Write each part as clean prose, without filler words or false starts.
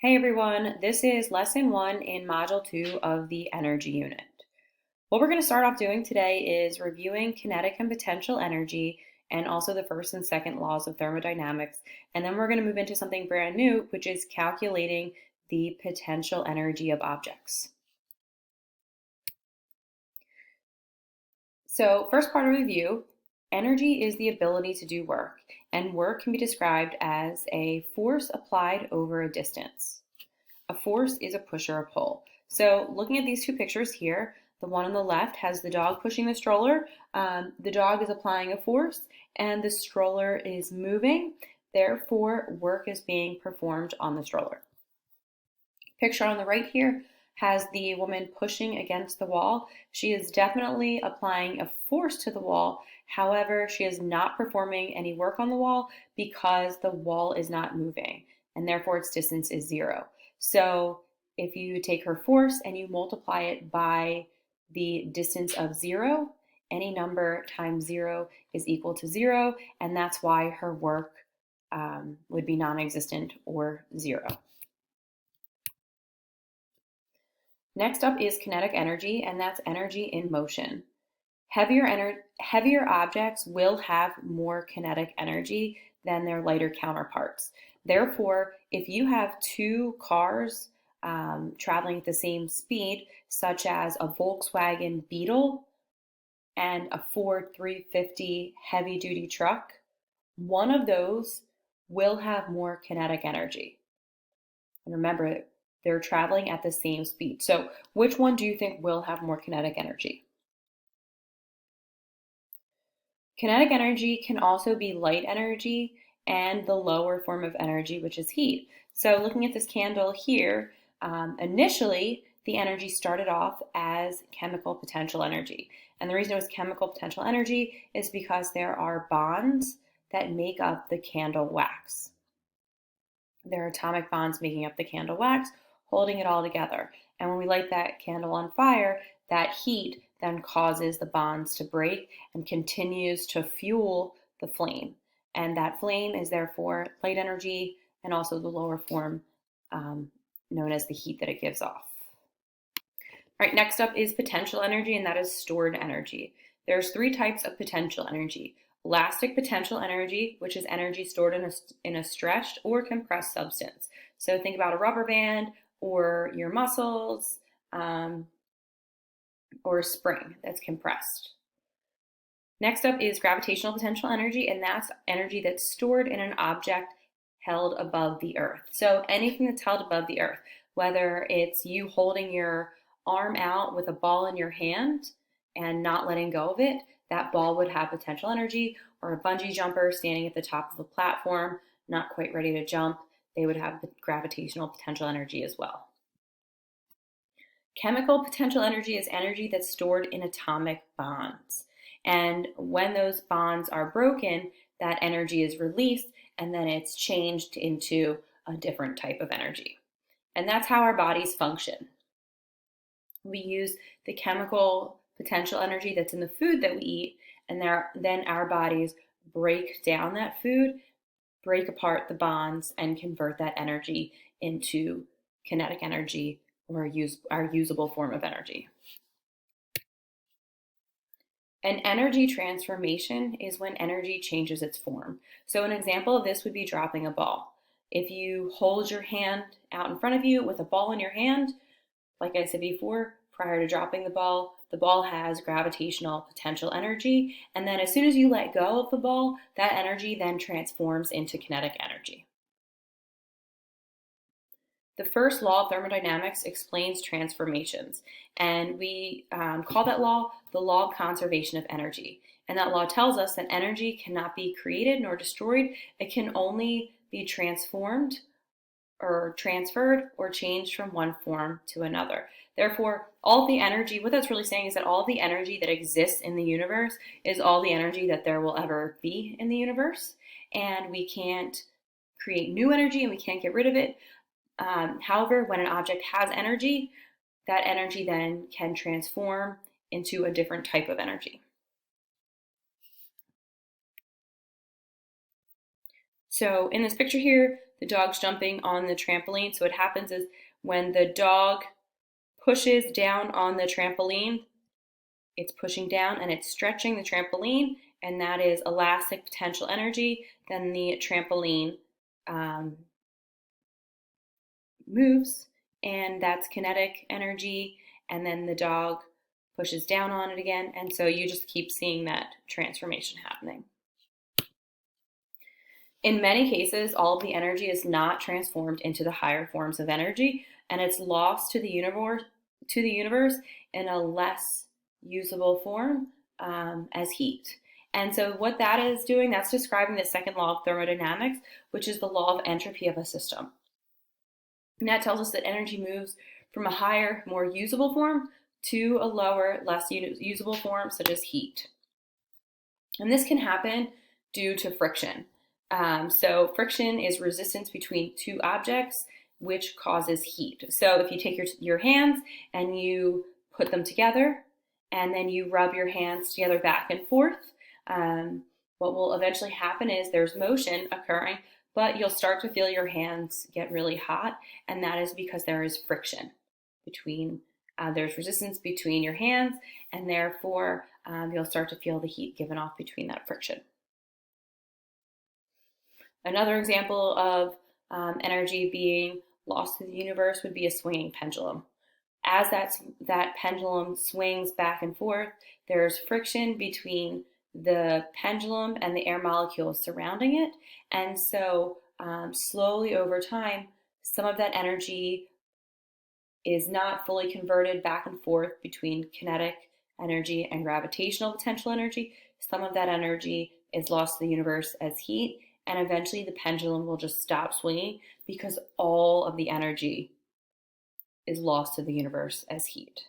Hey everyone, this is lesson 1 in module 2 of the energy unit. What we're going to start off doing today is reviewing kinetic and potential energy and also the first and second laws of thermodynamics. And then we're going to move into something brand new, which is calculating the potential energy of objects. So first part of review, energy is the ability to do work, and work can be described as a force applied over a distance. A force is a push or a pull. So looking at these two pictures here, the one on the left has the dog pushing the stroller. The dog is applying a force and the stroller is moving. Therefore, work is being performed on the stroller. Picture on the right here has the woman pushing against the wall. She is definitely applying a force to the wall. However, she is not performing any work on the wall because the wall is not moving, and therefore its distance is 0. So if you take her force and you multiply it by the distance of 0, any number times 0 is equal to 0, and that's why her work would be non-existent or 0. Next up is kinetic energy, and that's energy in motion. Heavier objects will have more kinetic energy than their lighter counterparts. Therefore, if you have two cars traveling at the same speed, such as a Volkswagen Beetle and a Ford 350 heavy-duty truck, one of those will have more kinetic energy. And remember, they're traveling at the same speed. So which one do you think will have more kinetic energy? Kinetic energy can also be light energy and the lower form of energy, which is heat. So looking at this candle here, initially the energy started off as chemical potential energy. And the reason it was chemical potential energy is because there are bonds that make up the candle wax. There are atomic bonds making up the candle wax, holding it all together. And when we light that candle on fire, that heat then causes the bonds to break and continues to fuel the flame. And that flame is therefore light energy and also the lower form known as the heat that it gives off. All right, next up is potential energy, and that is stored energy. There's 3 types of potential energy. Elastic potential energy, which is energy stored in a stretched or compressed substance. So think about a rubber band or your muscles or a spring that's compressed. Next up is gravitational potential energy, and that's energy that's stored in an object held above the earth. So anything that's held above the earth, whether it's you holding your arm out with a ball in your hand and not letting go of it, that ball would have potential energy, or a bungee jumper standing at the top of a platform, not quite ready to jump, they would have gravitational potential energy as well. Chemical potential energy is energy that's stored in atomic bonds. And when those bonds are broken, that energy is released and then it's changed into a different type of energy. And that's how our bodies function. We use the chemical potential energy that's in the food that we eat, and then our bodies break down that food, break apart the bonds, and convert that energy into kinetic energy, or our usable form of energy. An energy transformation is when energy changes its form. So an example of this would be dropping a ball. If you hold your hand out in front of you with a ball in your hand, like I said before, prior to dropping the ball has gravitational potential energy, and then as soon as you let go of the ball, that energy then transforms into kinetic energy. The first law of thermodynamics explains transformations, and we call that law the law of conservation of energy. And that law tells us that energy cannot be created nor destroyed. It can only be transformed or transferred or changed from one form to another. Therefore, all the energy, what that's really saying is that all the energy that exists in the universe is all the energy that there will ever be in the universe. And we can't create new energy and we can't get rid of it. However, when an object has energy, that energy then can transform into a different type of energy. So in this picture here, the dog's jumping on the trampoline. So what happens is when the dog pushes down on the trampoline, it's pushing down and it's stretching the trampoline, and that is elastic potential energy. Then the trampoline moves, and that's kinetic energy, and then the dog pushes down on it again, and so you just keep seeing that transformation happening. In many cases, all of the energy is not transformed into the higher forms of energy, and it's lost to the universe in a less usable form as heat. And so what that is doing, that's describing the second law of thermodynamics, which is the law of entropy of a system. And that tells us that energy moves from a higher, more usable form to a lower, less usable form, such as heat. And this can happen due to friction. So friction is resistance between two objects, which causes heat. So if you take your hands and you put them together, and then you rub your hands together back and forth, what will eventually happen is there's motion occurring, but you'll start to feel your hands get really hot, and that is because there is friction between, there's resistance between your hands, and therefore you'll start to feel the heat given off between that friction. Another example of energy being lost to the universe would be a swinging pendulum. As that pendulum swings back and forth, there's friction between the pendulum and the air molecules surrounding it. And so slowly over time, some of that energy is not fully converted back and forth between kinetic energy and gravitational potential energy. Some of that energy is lost to the universe as heat, and eventually the pendulum will just stop swinging because all of the energy is lost to the universe as heat.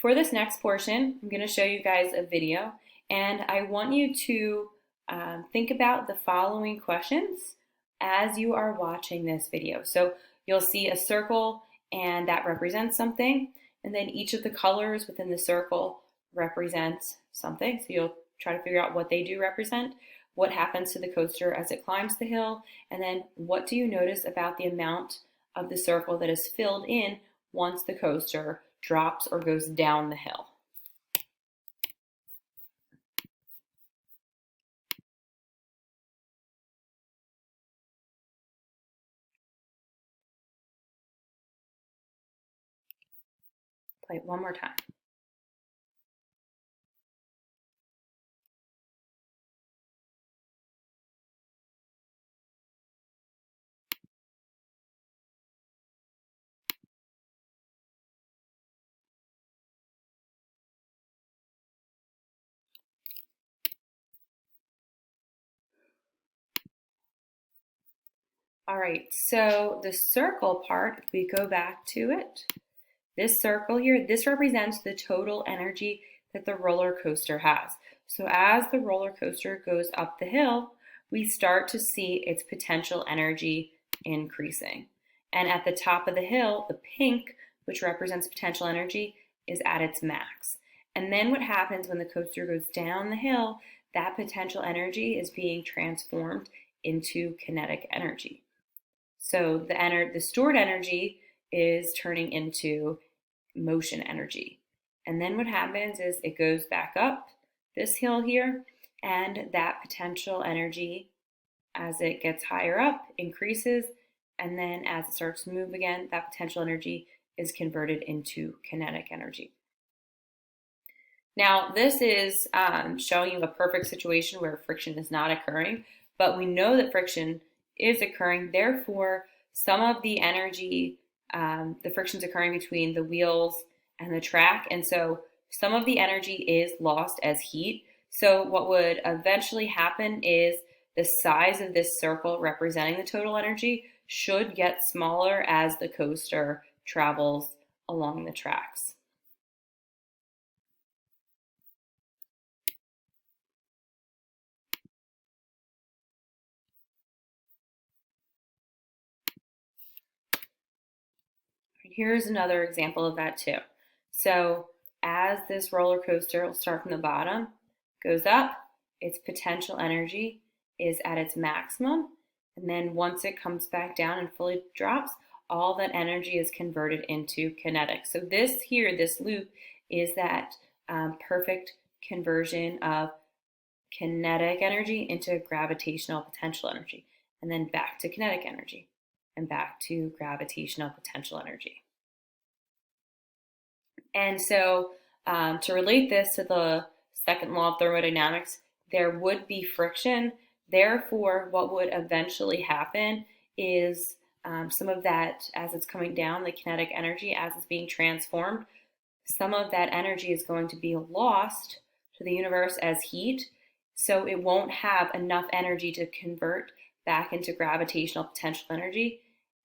For this next portion, I'm going to show you guys a video, and I want you to think about the following questions as you are watching this video. So you'll see a circle, and that represents something, and then each of the colors within the circle represents something. So you'll try to figure out what they do represent, what happens to the coaster as it climbs the hill, and then what do you notice about the amount of the circle that is filled in once the coaster drops or goes down the hill. Play it one more time. All right, so the circle part, if we go back to it, this circle here, this represents the total energy that the roller coaster has. So as the roller coaster goes up the hill, we start to see its potential energy increasing. And at the top of the hill, the pink, which represents potential energy, is at its max. And then what happens when the coaster goes down the hill, that potential energy is being transformed into kinetic energy. So the stored energy is turning into motion energy. And then what happens is it goes back up this hill here, and that potential energy, as it gets higher up, increases, and then as it starts to move again, that potential energy is converted into kinetic energy. Now, this is showing you a perfect situation where friction is not occurring, but we know that friction is occurring. Therefore, some of the energy, the friction's occurring between the wheels and the track, and so some of the energy is lost as heat. So what would eventually happen is the size of this circle representing the total energy should get smaller as the coaster travels along the tracks. Here's another example of that too. So as this roller coaster will start from the bottom, goes up, its potential energy is at its maximum. And then once it comes back down and fully drops, all that energy is converted into kinetic. So this here, this loop, is that perfect conversion of kinetic energy into gravitational potential energy, and then back to kinetic energy, and back to gravitational potential energy. And so to relate this to the second law of thermodynamics, there would be friction. Therefore, what would eventually happen is some of that, as it's coming down, the kinetic energy, as it's being transformed, some of that energy is going to be lost to the universe as heat. So it won't have enough energy to convert back into gravitational potential energy.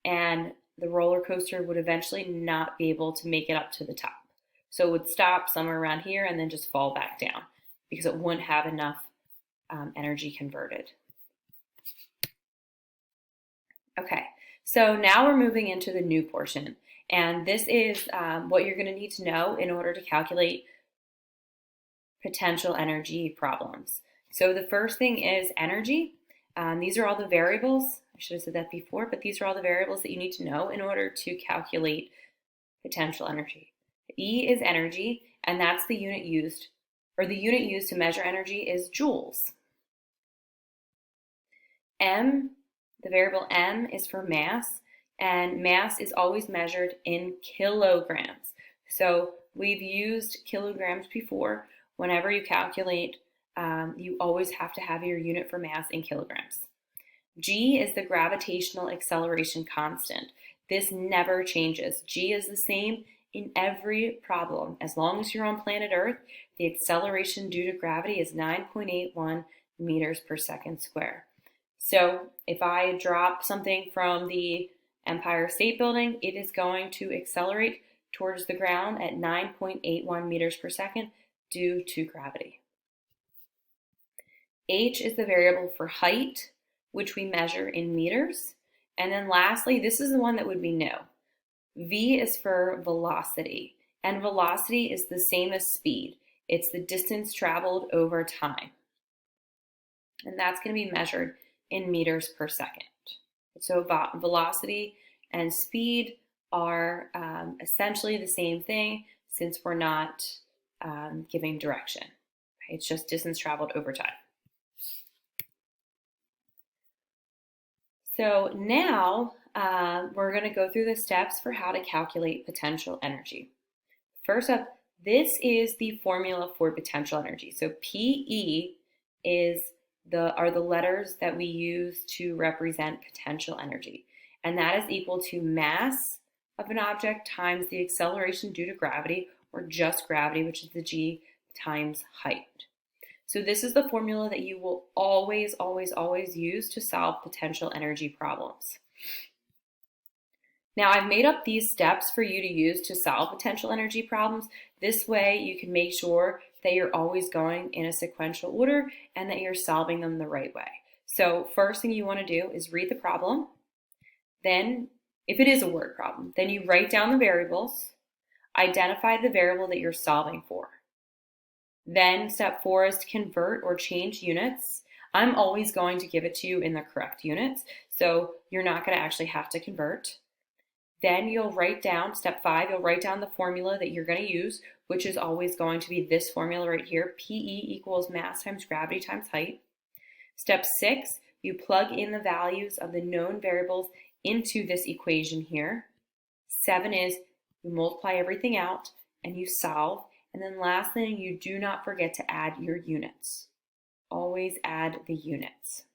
And the roller coaster would eventually not be able to make it up to the top. So it would stop somewhere around here and then just fall back down because it wouldn't have enough energy converted. Okay, so now we're moving into the new portion. And this is what you're going to need to know in order to calculate potential energy problems. So the first thing is energy. These are all the variables. I should have said that before, but these are all the variables that you need to know in order to calculate potential energy. E is energy, and that's the unit used, or the unit used to measure energy is joules. M, the variable M, is for mass, and mass is always measured in kilograms. So we've used kilograms before. Whenever you calculate, you always have to have your unit for mass in kilograms. G is the gravitational acceleration constant. This never changes. G is the same in every problem. As long as you're on planet Earth, the acceleration due to gravity is 9.81 meters per second square. So if I drop something from the Empire State Building, it is going to accelerate towards the ground at 9.81 meters per second due to gravity. H is the variable for height, which we measure in meters. And then lastly, this is the one that would be new. V is for velocity, and velocity is the same as speed. It's the distance traveled over time. And that's going to be measured in meters per second. So velocity and speed are essentially the same thing since we're not giving direction. It's just distance traveled over time. So now we're going to go through the steps for how to calculate potential energy. First up, this is the formula for potential energy. So PE are the letters that we use to represent potential energy. And that is equal to mass of an object times the acceleration due to gravity, or just gravity, which is the G, times height. So this is the formula that you will always, always, always use to solve potential energy problems. Now I've made up these steps for you to use to solve potential energy problems. This way you can make sure that you're always going in a sequential order and that you're solving them the right way. So first thing you want to do is read the problem. Then, if it is a word problem, then you write down the variables, identify the variable that you're solving for. Then step 4 is to convert or change units. I'm always going to give it to you in the correct units, so you're not going to actually have to convert. Then you'll write down, step 5, you'll write down the formula that you're going to use, which is always going to be this formula right here, PE equals mass times gravity times height. Step 6, you plug in the values of the known variables into this equation here. 7 is you multiply everything out and you solve. And then last thing, you do not forget to add your units. Always add the units.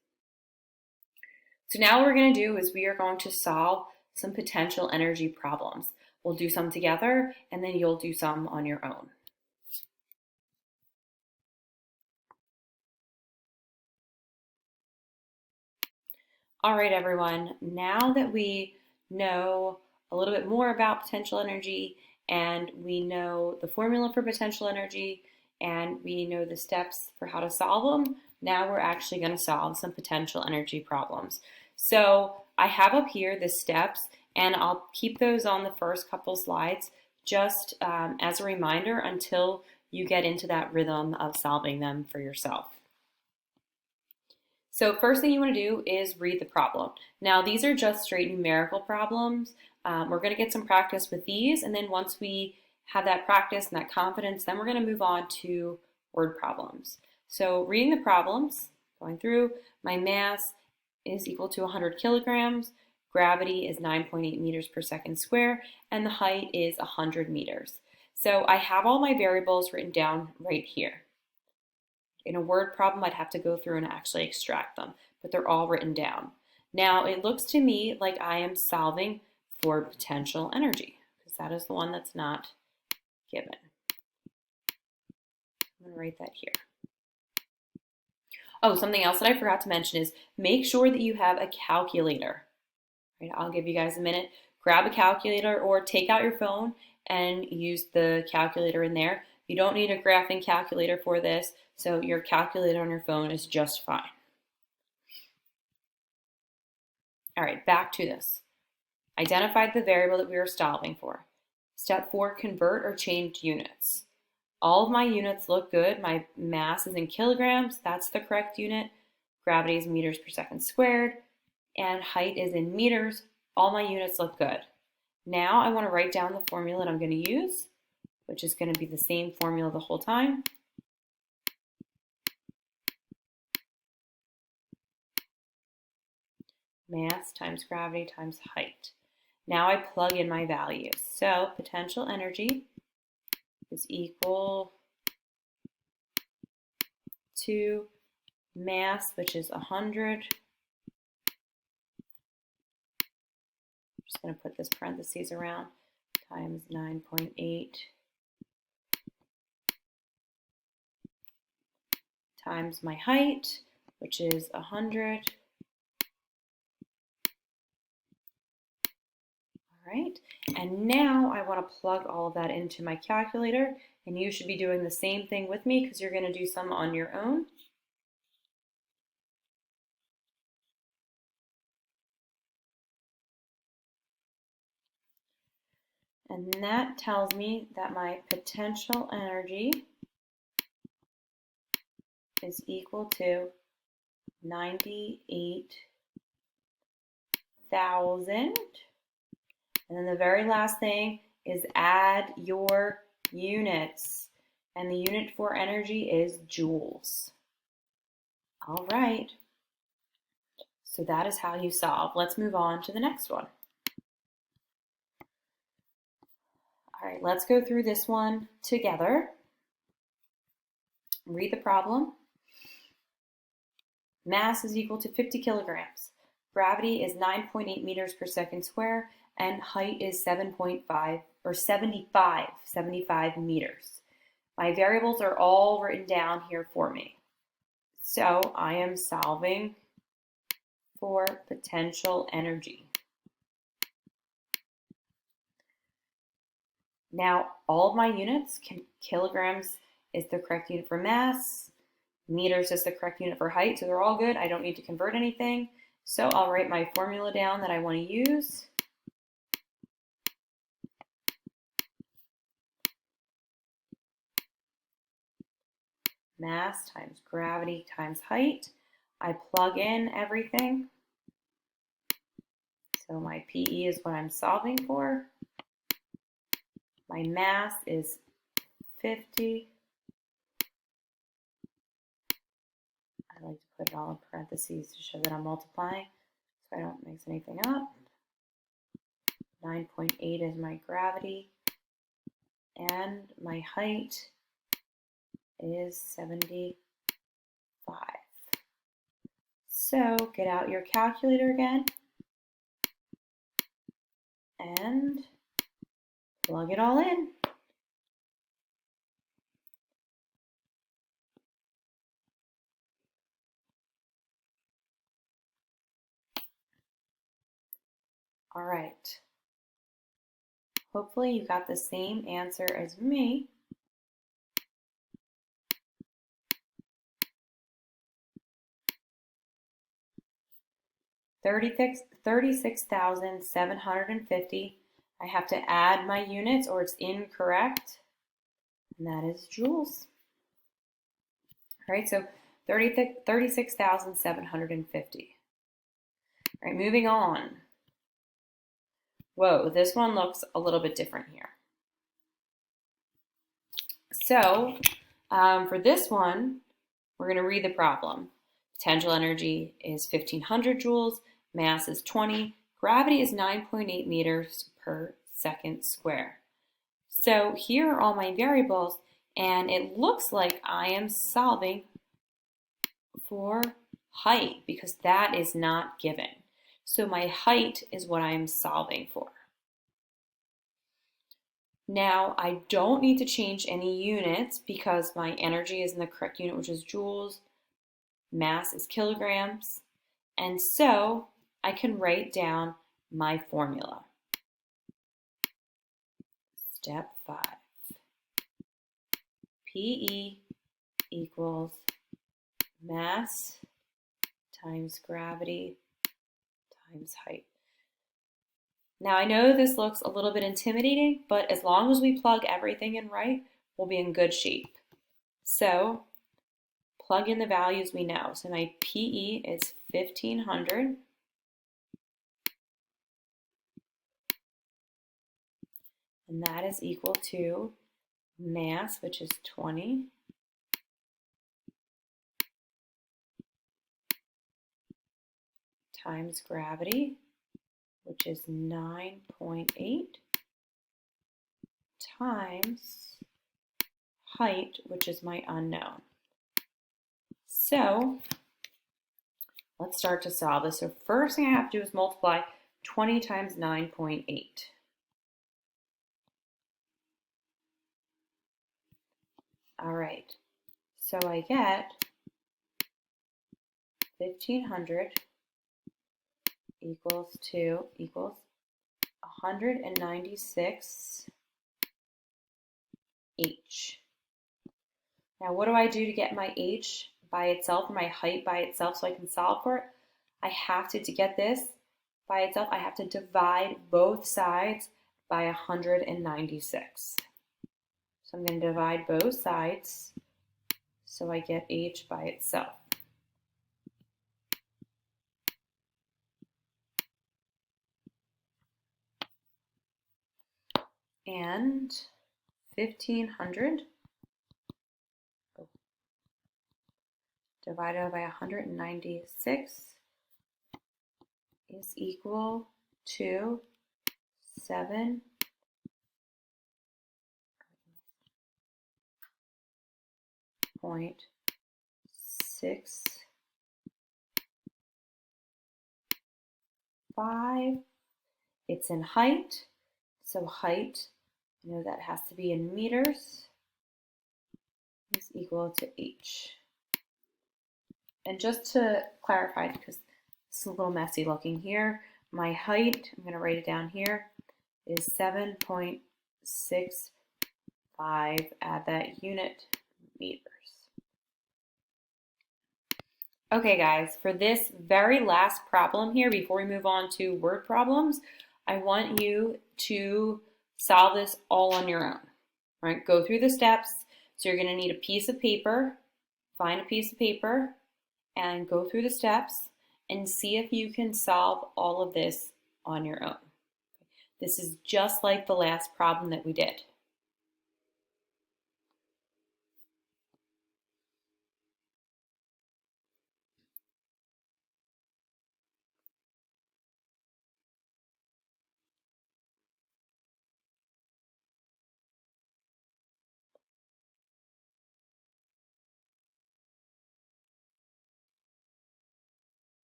So now what we're going to do is we are going to solve some potential energy problems. We'll do some together and then you'll do some on your own. All right, everyone, now that we know a little bit more about potential energy and we know the formula for potential energy and we know the steps for how to solve them, now we're actually going to solve some potential energy problems. So I have up here the steps, and I'll keep those on the first couple slides just as a reminder until you get into that rhythm of solving them for yourself. So first thing you want to do is read the problem. Now these are just straight numerical problems. We're going to get some practice with these, and then once we have that practice and that confidence, then we're going to move on to word problems. So reading the problems, going through, my mass is equal to 100 kilograms, gravity is 9.8 meters per second square, and the height is 100 meters. So I have all my variables written down right here. In a word problem, I'd have to go through and actually extract them, but they're all written down. Now, it looks to me like I am solving for potential energy, because that is the one that's not given. I'm going to write that here. Oh, something else that I forgot to mention is make sure that you have a calculator. Right, I'll give you guys a minute. Grab a calculator or take out your phone and use the calculator in there. You don't need a graphing calculator for this, so your calculator on your phone is just fine. All right, back to this. Identified the variable that we were solving for. Step 4, convert or change units. All of my units look good. My mass is in kilograms. That's the correct unit. Gravity is meters per second squared. And height is in meters. All my units look good. Now I want to write down the formula that I'm going to use, which is going to be the same formula the whole time. Mass times gravity times height. Now I plug in my values. So potential energy is equal to mass, which is 100. I'm just going to put this parentheses around, times 9.8 times my height, which is 100. All right, and now I want to plug all of that into my calculator, and you should be doing the same thing with me because you're going to do some on your own. And that tells me that my potential energy is equal to 98,000. And then the very last thing is add your units. And the unit for energy is joules. All right. So that is how you solve. Let's move on to the next one. All right, let's go through this one together. Read the problem. Mass is equal to 50 kilograms. Gravity is 9.8 meters per second square, and height is 7.5 or 75 meters. My variables are all written down here for me. So I am solving for potential energy. Now, all of my units, kilograms is the correct unit for mass, meters is the correct unit for height, so they're all good. I don't need to convert anything. So I'll write my formula down that I want to use. Mass times gravity times height. I plug in everything. So my PE is what I'm solving for. My mass is 50. I like to put it all in parentheses to show that I'm multiplying so I don't mix anything up. 9.8 is my gravity, and my height is 75. So get out your calculator again and plug it all in. All right. Hopefully you got the same answer as me. $36,750 I have to add my units or it's incorrect, and that is joules. All right, so 36,750. All right, moving on. Whoa, this one looks a little bit different here. So for this one, we're going to read the problem. Potential energy is 1,500 joules, mass is 20, gravity is 9.8 meters per second square. So here are all my variables, and it looks like I am solving for height because that is not given. So my height is what I'm solving for. Now I don't need to change any units because my energy is in the correct unit, which is joules, mass is kilograms, and so I can write down my formula. Step 5. PE equals mass times gravity times height. Now I know this looks a little bit intimidating, but as long as we plug everything in right, we'll be in good shape. So plug in the values we know. So my PE is 1,500. And that is equal to mass, which is 20, times gravity, which is 9.8, times height, which is my unknown. So let's start to solve this. So first thing I have to do is multiply 20 times 9.8. All right, so I get 1,500 equals 196 H. Now what do I do to get my H by itself, or my height by itself, so I can solve for it? I have to get this by itself, I have to divide both sides by 196. So I'm going to divide both sides so I get H by itself. And 1,500 divided by 196 is equal to 7.65. It's in height, so height, I know that has to be in meters, is equal to H. And just to clarify, because it's a little messy looking here, my height, I'm going to write it down here, is 7.65, add that unit, meters. Okay guys, for this very last problem here, before we move on to word problems, I want you to solve this all on your own, right? Go through the steps. So you're going to need a piece of paper, find a piece of paper, and go through the steps and see if you can solve all of this on your own. This is just like the last problem that we did.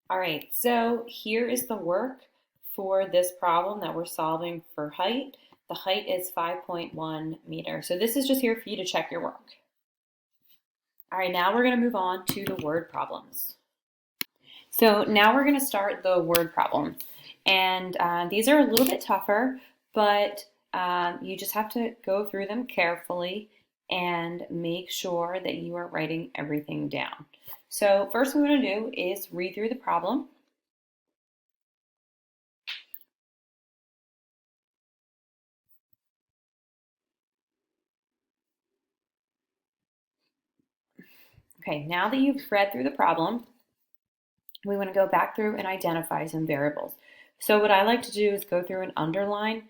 All right, so here is the work for this problem that we're solving for height. The height is 5.1 meters. So this is just here for you to check your work. All right, now we're going to move on to the word problems. So now we're going to start the word problem. And these are a little bit tougher, but you just have to go through them carefully and make sure that you are writing everything down. So first what we're going to do is read through the problem. Okay, now that you've read through the problem, we want to go back through and identify some variables. So what I like to do is go through and underline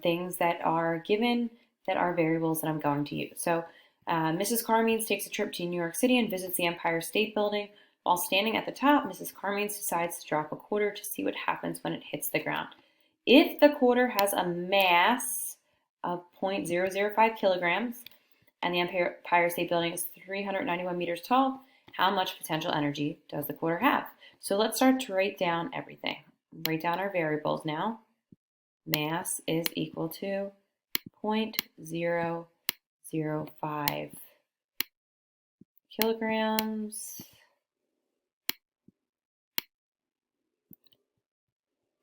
things that are given that are variables that I'm going to use. So Mrs. Carmeans takes a trip to New York City and visits the Empire State Building. While standing at the top, Mrs. Carmeans decides to drop a quarter to see what happens when it hits the ground. If the quarter has a mass of 0.005 kilograms and the Empire State Building is 391 meters tall, how much potential energy does the quarter have? So let's start to write down everything. Write down our variables now. Mass is equal to 0.005 kilograms.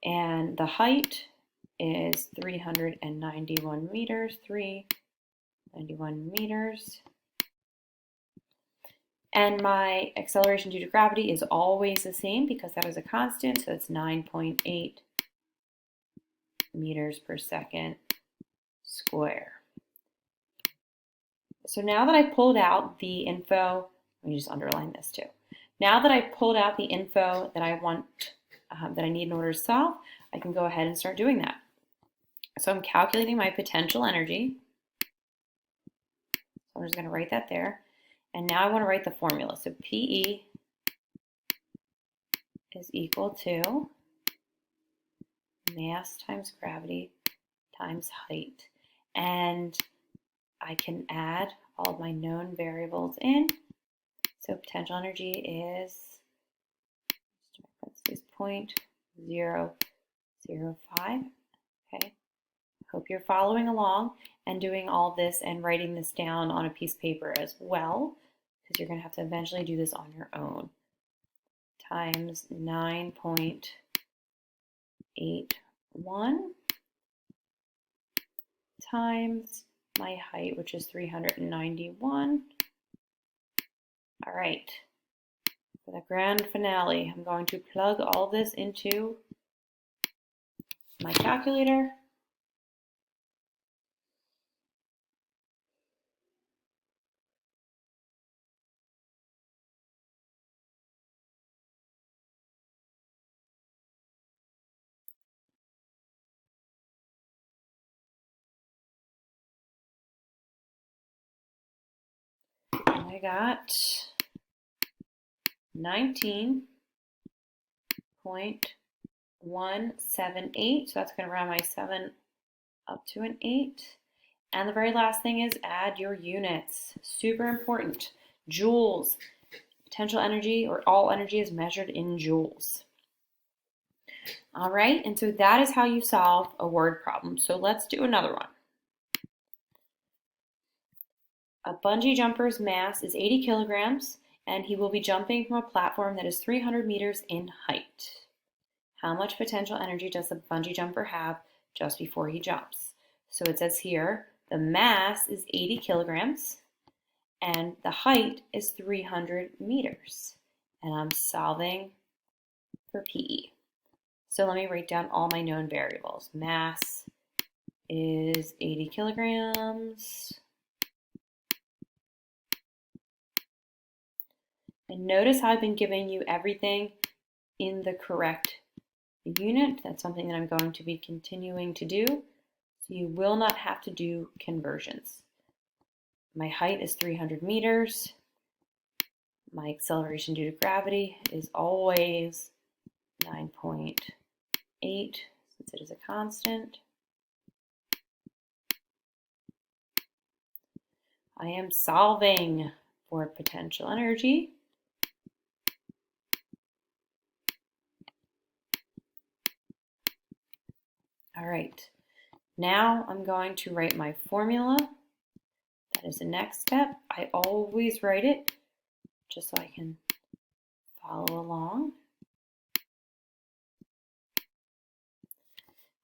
And the height is 391 meters, 391 meters. And my acceleration due to gravity is always the same because that is a constant, so it's 9.8 meters per second square. So now that I pulled out the info, let me just underline this too. Now that I pulled out the info that I want, that I need in order to solve, I can go ahead and start doing that. So I'm calculating my potential energy. So I'm just going to write that there. And now I want to write the formula. So PE is equal to mass times gravity times height. And I can add all of my known variables in. So potential energy is 0.005. Okay. Hope you're following along and doing all this and writing this down on a piece of paper as well, because you're going to have to eventually do this on your own. Times 9.81 times my height, which is 391. All right. For the grand finale, I'm going to plug all this into my calculator. I got 19.178, so that's going to round my 7 up to an 8. And the very last thing is add your units. Super important. Joules. Potential energy, or all energy, is measured in joules. All right, and so that is how you solve a word problem. So let's do another one. A bungee jumper's mass is 80 kilograms, and he will be jumping from a platform that is 300 meters in height. How much potential energy does the bungee jumper have just before he jumps? So it says here, the mass is 80 kilograms, and the height is 300 meters. And I'm solving for PE. So let me write down all my known variables. Mass is 80 kilograms. And notice how I've been giving you everything in the correct unit. That's something that I'm going to be continuing to do. So you will not have to do conversions. My height is 300 meters. My acceleration due to gravity is always 9.8 since it is a constant. I am solving for potential energy. All right, now I'm going to write my formula. That is the next step. I always write it just so I can follow along.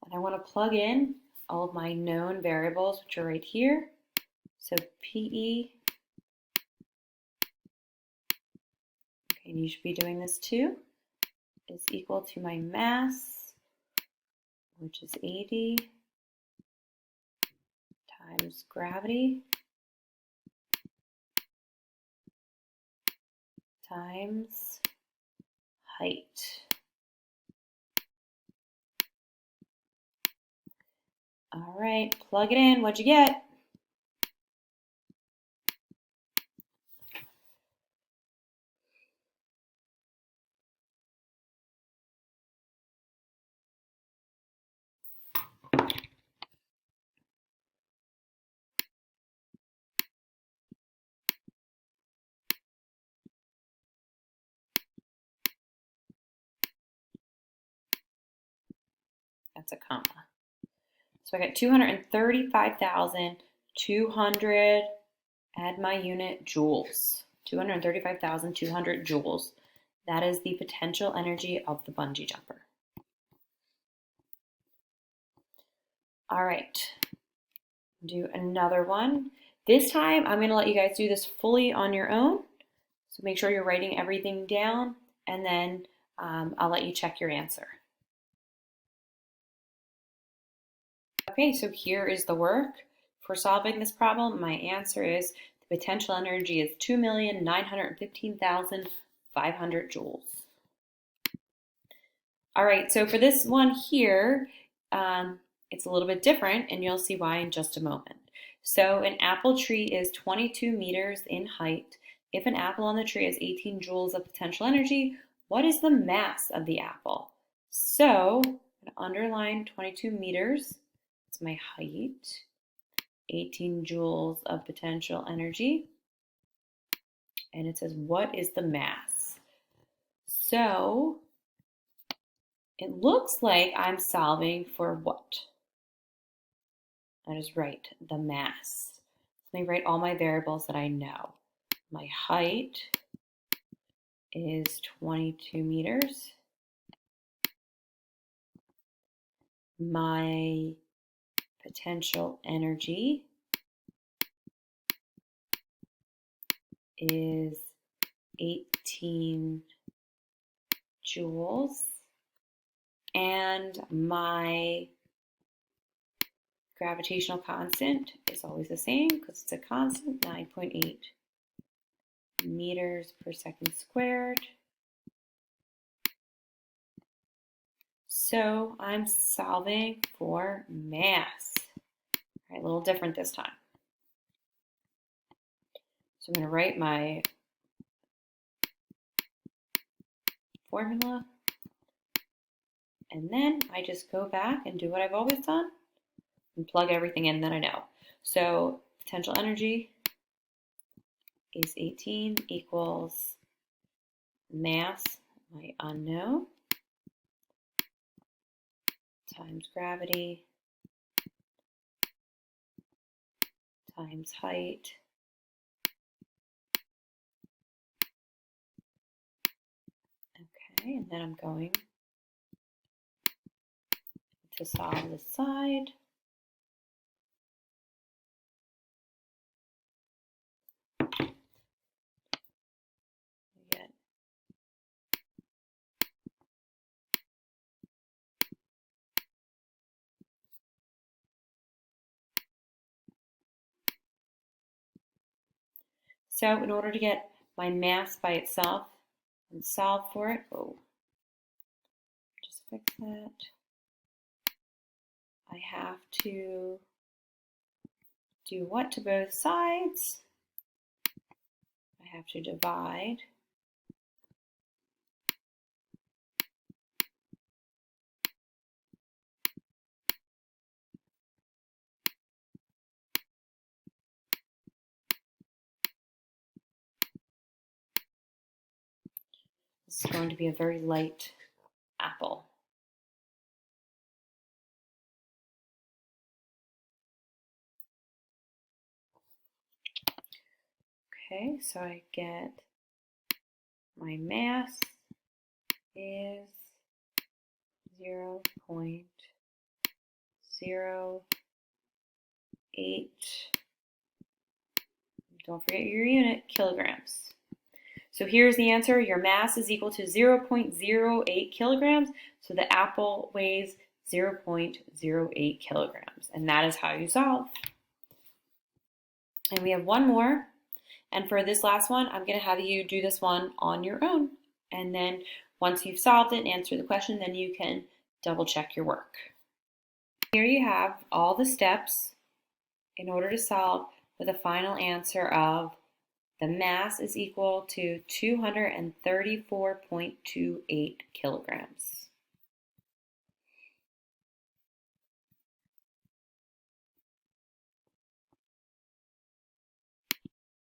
And I want to plug in all of my known variables, which are right here. So PE, okay, and you should be doing this too, is equal to my mass, which is 80, times gravity, times height. All right, plug it in. What'd you get? That's a comma. So I got 235,200, add my unit, joules. 235,200 joules. That is the potential energy of the bungee jumper. All right, do another one. This time, I'm gonna let you guys do this fully on your own. So make sure you're writing everything down, and then I'll let you check your answer. Okay, so here is the work. For solving this problem, my answer is the potential energy is 2,915,500 joules. All right, so for this one here, it's a little bit different, and you'll see why in just a moment. So an apple tree is 22 meters in height. If an apple on the tree has 18 joules of potential energy, what is the mass of the apple? So I'm going to underline 22 meters. It's my height. 18 joules of potential energy. And it says, what is the mass? So it looks like I'm solving for what? I just write the mass. Let me write all my variables that I know. My height is 22 meters. My potential energy is 18 joules. And my gravitational constant is always the same because it's a constant, 9.8 meters per second squared. So I'm solving for mass. All right, a little different this time. So I'm going to write my formula, and then I just go back and do what I've always done and plug everything in that I know. So potential energy is 18 equals mass, my unknown, times gravity times height okay, and then I'm going to solve this side. So in order to get my mass by itself and solve for it, just fix that. I have to do what to both sides? I have to divide. This is going to be a very light apple. Okay, so I get my mass is 0.08, don't forget your unit, kilograms. So here's the answer. Your mass is equal to 0.08 kilograms. So the apple weighs 0.08 kilograms. And that is how you solve. And we have one more. And for this last one, I'm going to have you do this one on your own. And then once you've solved it and answered the question, then you can double check your work. Here you have all the steps in order to solve with a final answer of the mass is equal to 234.28 kilograms.